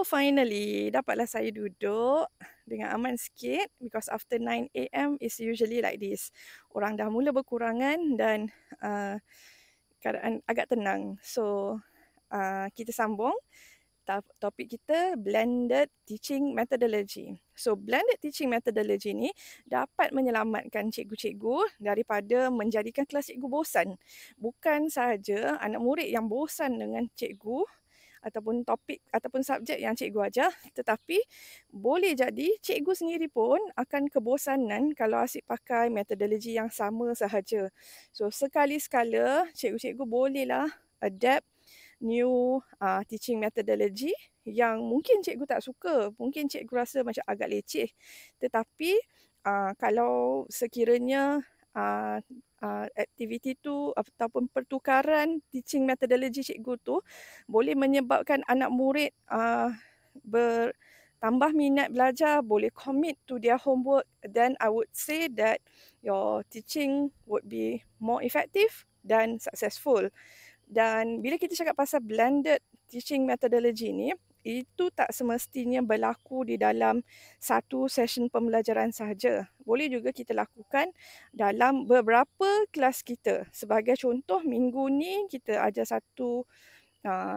So finally, dapatlah saya duduk dengan aman sikit because after 9 AM is usually like this. Orang dah mula berkurangan dan uh, keadaan agak tenang. So kita sambung. Topik kita blended teaching methodology. So blended teaching methodology ni dapat menyelamatkan cikgu-cikgu daripada menjadikan kelas cikgu bosan. Bukan sahaja anak murid yang bosan dengan cikgu ataupun topik ataupun subjek yang cikgu ajar, tetapi boleh jadi cikgu sendiri pun akan kebosanan kalau asyik pakai metodologi yang sama sahaja. So sekali-sekala cikgu-cikgu bolehlah adapt new teaching methodology yang mungkin cikgu tak suka, mungkin cikgu rasa macam agak leceh. Tetapi kalau sekiranya aktiviti tu ataupun pertukaran teaching methodology cikgu tu boleh menyebabkan anak murid bertambah minat belajar, boleh commit to their homework, then I would say that your teaching would be more effective dan successful. Dan bila kita cakap pasal blended teaching methodology ni, itu tak semestinya berlaku di dalam satu session pembelajaran sahaja. Boleh juga kita lakukan dalam beberapa kelas kita. Sebagai contoh, minggu ni kita ajar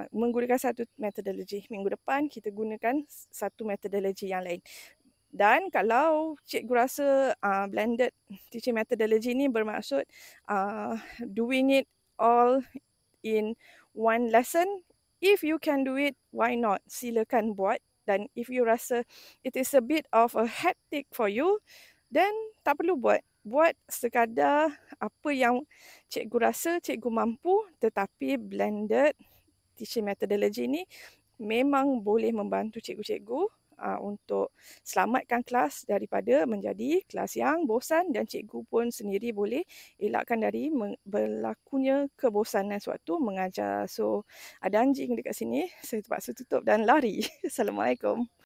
menggunakan satu metodologi. Minggu depan kita gunakan satu metodologi yang lain. Dan kalau cikgu rasa blended teaching methodology ni bermaksud doing it all in one lesson, if you can do it, why not? Silakan buat. Dan if you rasa it is a bit of a hectic for you, then tak perlu buat. Buat sekadar apa yang cikgu rasa cikgu mampu, tetapi blended teaching methodology ni memang boleh membantu cikgu-cikgu untuk selamatkan kelas daripada menjadi kelas yang bosan, dan cikgu pun sendiri boleh elakkan dari berlakunya kebosanan sewaktu mengajar. So ada anjing dekat sini, saya terpaksa tutup dan lari. Assalamualaikum.